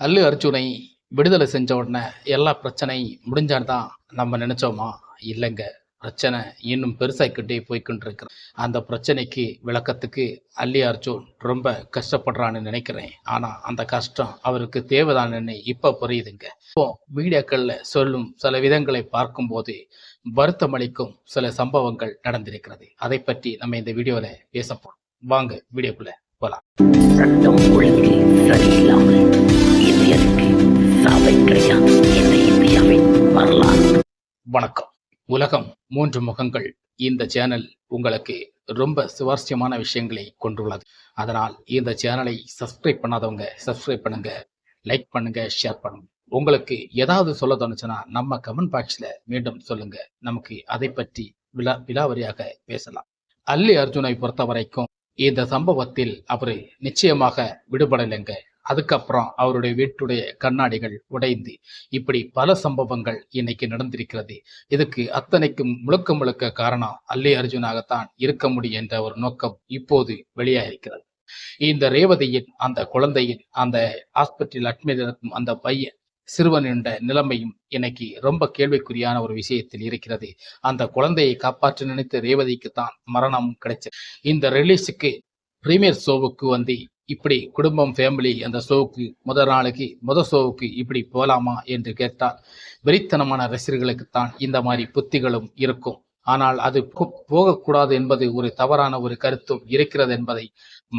அல்லு அர்ஜுனை விடுதலை செஞ்ச உடனே எல்லா பிரச்சனை முடிஞ்சான்னு தான் நம்ம நினைச்சோமா? இல்லைங்க. பிரச்சனை இன்னும் பெருசாகிக்கிட்டே போய்க்கிட்டு இருக்கு. அந்த பிரச்சனைக்கு விளக்கத்துக்கு அல்லி அர்ஜுன் ரொம்ப கஷ்டப்படுறான்னு நினைக்கிறேன். ஆனா அந்த கஷ்டம் அவருக்கு தேவைதானு இப்ப புரியுதுங்க. இப்போ மீடியாக்கள்ல சொல்லும் சில விதங்களை பார்க்கும்போது வருத்தமளிக்கும் சில சம்பவங்கள் நடந்திருக்கிறது. அதை பற்றி நம்ம இந்த வீடியோல பேச போறோம். வாங்க வீடியோக்குள்ள போலாம். சட்டம் ஒழுங்கு சரியில்லாமல் இந்தியருக்கு சாவை கிடையாது என்ற இந்தியாவின் வரலாறு. வணக்கம். உலகம் 3 முகங்கள். இந்த சேனல் உங்களுக்கு ரொம்ப சுவாரஸ்யமான விஷயங்களை கொண்டுள்ளது. அதனால் இந்த சேனலை சப்ஸ்கிரைப் பண்ணாதவங்க சப்ஸ்கிரைப் பண்ணுங்க, லைக் பண்ணுங்க, ஷேர் பண்ணுங்க. உங்களுக்கு ஏதாவது சொல்ல தோணுச்சுன்னா நம்ம கமெண்ட் பாக்ஸ்ல மீண்டும் சொல்லுங்க. நமக்கு அதை பற்றி விலாவரியாக பேசலாம். அல்லி அர்ஜுனை பொறுத்த வரைக்கும் இந்த சம்பவத்தில் அவரு நிச்சயமாக விடுபடலைங்க. அதுக்கப்புறம் அவருடைய வீட்டுடைய கண்ணாடிகள் உடைந்து இப்படி பல சம்பவங்கள் இன்னைக்கு நடந்திருக்கிறது. இதுக்கு அத்தனைக்கும் முழுக்க முழுக்க காரணம் அல்லி அர்ஜுனாகத்தான் இருக்க முடியும் என்ற ஒரு நோக்கம் இப்போது வெளியாயிருக்கிறது. இந்த ரேவதியின் அந்த குழந்தையின் அந்த ஹாஸ்பிட்டல் அட்மிட் இருக்கும் அந்த பையன் சிறுவன் என்ற நிலைமையும் இன்னைக்கு ரொம்ப கேள்விக்குறியான ஒரு விஷயத்தில் இருக்கிறது. அந்த குழந்தையை காப்பாற்ற நினைத்த ரேவதிக்கு தான் மரணம் கிடைச்சது. இந்த ரிலீஸுக்கு பிரீமியர் ஷோவுக்கு வந்து இப்படி குடும்பம் ஃபேமிலி அந்த ஷோவுக்கு முதல் ஷோவுக்கு இப்படி போகலாமா என்று கேட்டால் வெறித்தனமான ரசிகர்களுக்குத்தான் இந்த மாதிரி புத்திகளும் இருக்கும். ஆனால் அது போகக்கூடாது என்பது ஒரு தவறான ஒரு கருத்தும் இருக்கிறது என்பதை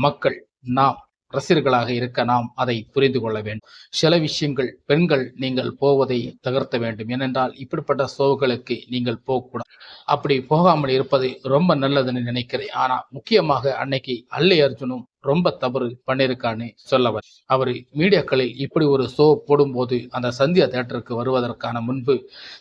மக்கள் நாம் ரசிகர்களாக இருக்க நாம் அதை புரிந்து கொள்ள வேண்டும். சில விஷயங்கள் பெண்கள் நீங்கள் போவதை தகர்த்த வேண்டும். ஏனென்றால் இப்படிப்பட்ட ஷோவுகளுக்கு நீங்கள் போகக்கூடாது. அப்படி போகாமல் இருப்பது ரொம்ப நல்லதுன்னு நினைக்கிறேன். ஆனா முக்கியமாக அன்னைக்கு அல்லி அர்ஜுனும் ரொம்ப தவறு பண்ணிருக்கான்னு சொல்லவர். அவர் மீடியாக்களில் இப்படி ஒரு ஷோ போடும்போது அந்த சந்தியா தியேட்டருக்கு வருவதற்கான முன்பு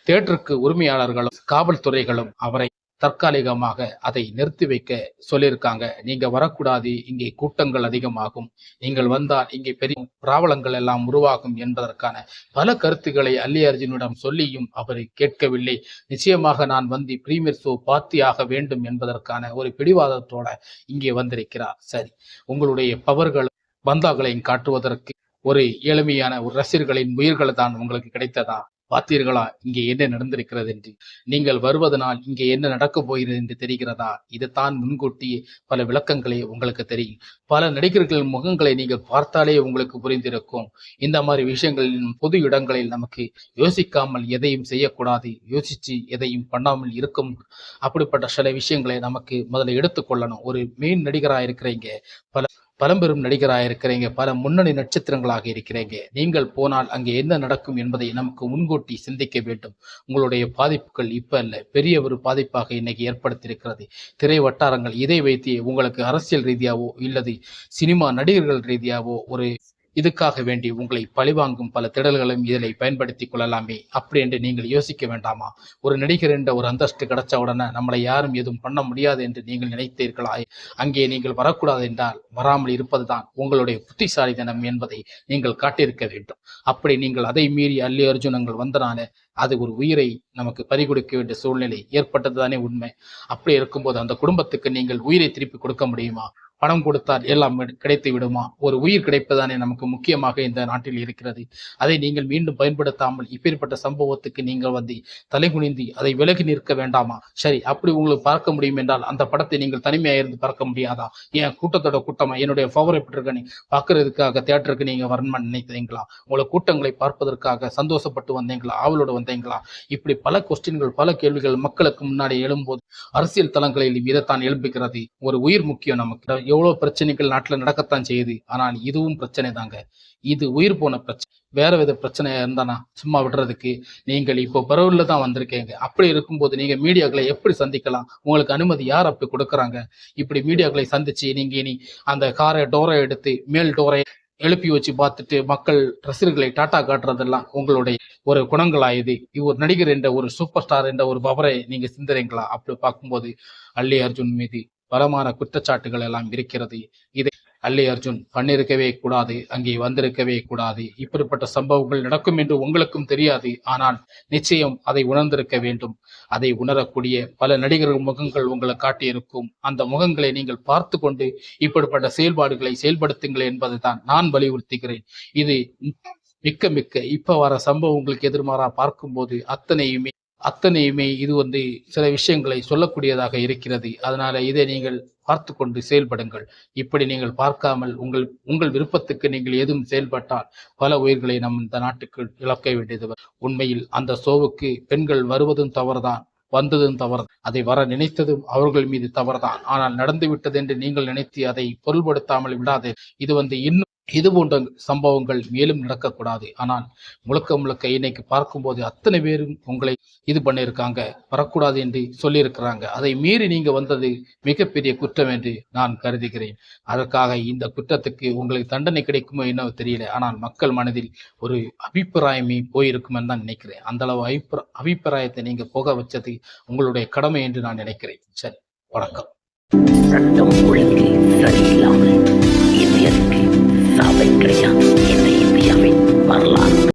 தியேட்டருக்கு உரிமையாளர்களும் காவல்துறைகளும் அவரை தற்காலிகமாக அதை நிறுத்தி வைக்க சொல்லியிருக்காங்க. நீங்க வரக்கூடாது, இங்கே கூட்டங்கள் அதிகமாகும், நீங்கள் வந்தால் இங்கே பெரிய பிராபலங்கள் எல்லாம் உருவாகும் என்பதற்கான பல கருத்துக்களை அல்லி அர்ஜுனிடம் சொல்லியும் அவர் கேட்கவில்லை. நிச்சயமாக நான் வந்து பிரீமியர் ஷோ பார்த்தியாக வேண்டும் என்பதற்கான ஒரு பிடிவாதத்தோட இங்கே வந்திருக்கிறார். சரி, உங்களுடைய பவர்கள் பந்தாக்களையும் காட்டுவதற்கு ஒரு எளிமையான ஒரு ரசிகர்களின் உயிர்கள் தான் உங்களுக்கு கிடைத்ததா? பார்த்தீர்களா இங்கே என்ன நடந்திருக்கிறது என்று? நீங்கள் வருவதனால் இங்கே என்ன நடக்கப் போகிறது என்று தெரிகிறதா? இதுதான் முன்கூட்டியே பல விளக்கங்களே உங்களுக்கு தெரியும். பல நடிகர்களின் முகங்களை நீங்கள் பார்த்தாலே உங்களுக்கு புரிந்திருக்கும். இந்த மாதிரி விஷயங்களின் பொது இடங்களில் நமக்கு யோசிக்காமல் எதையும் செய்யக்கூடாது, யோசிச்சு எதையும் பண்ணாமல் இருக்கும். அப்படிப்பட்ட சில விஷயங்களை நமக்கு முதல்ல எடுத்துக்கொள்ளணும். ஒரு மெயின் நடிகராக இருக்கிறீங்க, பழம்பெரும் நடிகராக இருக்கிறீங்க, பல முன்னணி நட்சத்திரங்களாக இருக்கிறீங்க. நீங்கள் போனால் அங்கே என்ன நடக்கும் என்பதை நமக்கு முன்கூட்டி சிந்திக்க வேண்டும். உங்களுடைய பாதிப்புகள் இப்ப அல்ல, பெரிய ஒரு பாதிப்பாக இன்னைக்கு ஏற்படுத்தியிருக்கிறது. திரை வட்டாரங்கள் இதை வைத்து உங்களுக்கு அரசியல் ரீதியாவோ இல்லது சினிமா நடிகர்கள் ரீதியாவோ ஒரு இதுக்காக வேண்டி உங்களை பழிவாங்கும் பல திடல்களும் இதில் பயன்படுத்தி கொள்ளலாமே அப்படி என்று நீங்கள் யோசிக்க வேண்டாமா? ஒரு நடிகர் என்ற ஒரு அந்தஸ்து கிடைச்ச உடனே நம்மளை யாரும் எதுவும் பண்ண முடியாது என்று நீங்கள் நினைத்தீர்களா? அங்கே நீங்கள் வரக்கூடாது என்றால் வராமல் இருப்பதுதான் உங்களுடைய புத்திசாலித்தனம் என்பதை நீங்கள் காட்டியிருக்க வேண்டும். அப்படி நீங்கள் அதை மீறி அல்லி அர்ஜுனங்கள் வந்தனால அது ஒரு உயிரை நமக்கு பறிகொடுக்க வேண்டிய சூழ்நிலை ஏற்பட்டது தானே உண்மை. அப்படி இருக்கும்போது அந்த குடும்பத்துக்கு நீங்கள் உயிரை திருப்பி கொடுக்க முடியுமா? பணம் கொடுத்தால் எல்லாம் கிடைத்து விடுமா? ஒரு உயிர் கிடைப்பதானே நமக்கு முக்கியமாக இந்த நாட்டில் இருக்கிறது. அதை நீங்கள் மீண்டும் பயன்படுத்தாமல் இப்பேற்பட்ட சம்பவத்துக்கு நீங்கள் வந்து தலைகுனிந்து அதை விலகி நிற்க வேண்டாமா? சரி, அப்படி உங்களுக்கு பார்க்க முடியும் என்றால் அந்த படத்தை நீங்கள் தனிமையாக இருந்து பார்க்க முடியாதா? ஏன் கூட்டத்தோட கூட்டமா என்னுடைய ஃபேவரட் இருக்க நீ பார்க்கறதுக்காக தியேட்டருக்கு நீங்க வரணும்னு நினைத்தீங்களா? உங்களை கூட்டங்களை பார்ப்பதற்காக சந்தோஷப்பட்டு வந்தீங்களா? ஆவலோடு வந்தீங்களா? இப்படி பல கொஸ்டின்கள், பல கேள்விகள் மக்களுக்கு முன்னாடி எழும்போது அரசியல் தளங்களில் இதைத்தான் எழுப்புகிறது. ஒரு உயிர் முக்கியம் நமக்கு. எவ்வளவு பிரச்சனைகள் நாட்டுல நடக்கத்தான் செய்யுது. ஆனால் இதுவும் பிரச்சனை தாங்க. இது உயிர் போன பிரச்சனை. வேற வித பிரச்சனை இருந்தானா சும்மா விடுறதுக்கு? நீங்கள் இப்போ பரவல்ல தான் வந்திருக்கீங்க. அப்படி இருக்கும்போது நீங்க மீடியாக்களை எப்படி சந்திக்கலாம்? உங்களுக்கு அனுமதி யார் அப்படி கொடுக்குறாங்க? இப்படி மீடியாக்களை சந்திச்சு நீங்க இனி அந்த காரை டோரை எடுத்து மேல் டோரை எழுப்பி வச்சு பார்த்துட்டு மக்கள் ரசிகர்களை டாட்டா காட்டுறதெல்லாம் உங்களுடைய ஒரு குணங்களாயுது. ஒரு நடிகர் என்ற ஒரு சூப்பர் ஸ்டார் என்ற ஒரு பவரை நீங்க சிந்தறீங்களா? அப்படி பார்க்கும்போது அல்லி அர்ஜுன் மீது பலமான குற்றச்சாட்டுகள் எல்லாம் இருக்கிறது. இதை அல்லி அர்ஜுன் பண்ணிருக்கவே கூடாது, அங்கே வந்திருக்கவே கூடாது. இப்படிப்பட்ட சம்பவங்கள் நடக்கும் என்று உங்களுக்கும் தெரியாது. ஆனால் நிச்சயம் அதை உணர்ந்திருக்க வேண்டும். அதை உணரக்கூடிய பல நடிகர்கள் முகங்கள் உங்களை காட்டியிருக்கும். அந்த முகங்களை நீங்கள் பார்த்து கொண்டு இப்படிப்பட்ட செயல்பாடுகளை செயல்படுத்துங்கள் என்பதை தான் நான் வலியுறுத்துகிறேன். இது மிக்க இப்ப வர சம்பவங்களுக்கு எதிர்மாறா பார்க்கும்போது அத்தனையுமே இது சில விஷயங்களை சொல்லக்கூடியதாக இருக்கிறது. அதனால இதை நீங்கள் பார்த்து கொண்டு செயல்படுங்கள். இப்படி நீங்கள் பார்க்காமல் உங்கள் விருப்பத்துக்கு நீங்கள் எதுவும் செயல்பட்டால் பல உயிர்களை இந்த நாட்டுக்கு இழக்க வேண்டியது வரும். உண்மையில் அந்த ஷோவுக்கு பெண்கள் வருவதும் தவறுதான், வந்ததும் தவறு. அதை வர நினைத்ததும் அவர்கள் மீது தவறுதான். ஆனால் நடந்து விட்டது என்று நீங்கள் நினைத்து அதை பொருள்படுத்தாமல் விடாது. இன்னும் இது போன்ற சம்பவங்கள் மேலும் நடக்கக்கூடாது. ஆனால் முழுக்க இன்னைக்கு பார்க்கும்போது அத்தனை பேரும் உங்களை இது பண்ணியிருக்காங்க, வரக்கூடாது என்று சொல்லியிருக்கிறாங்க. அதை மீறி நீங்க வந்தது மிகப்பெரிய குற்றம் என்று நான் கருதுகிறேன். அதற்காக இந்த குற்றத்துக்கு உங்களுக்கு தண்டனை கிடைக்குமோ என்னவோ தெரியல. ஆனால் மக்கள் மனதில் ஒரு அபிப்பிராயமே போயிருக்குமென்னு தான் நினைக்கிறேன். அந்த அளவு அபிப்பிராயத்தை நீங்க போக வச்சது உங்களுடைய கடமை என்று நான் நினைக்கிறேன். சரி, வணக்கம். சட்டம் ஒழுங்கு சரியில்லாமல் இந்தியருக்கு சாவை கிடையாது.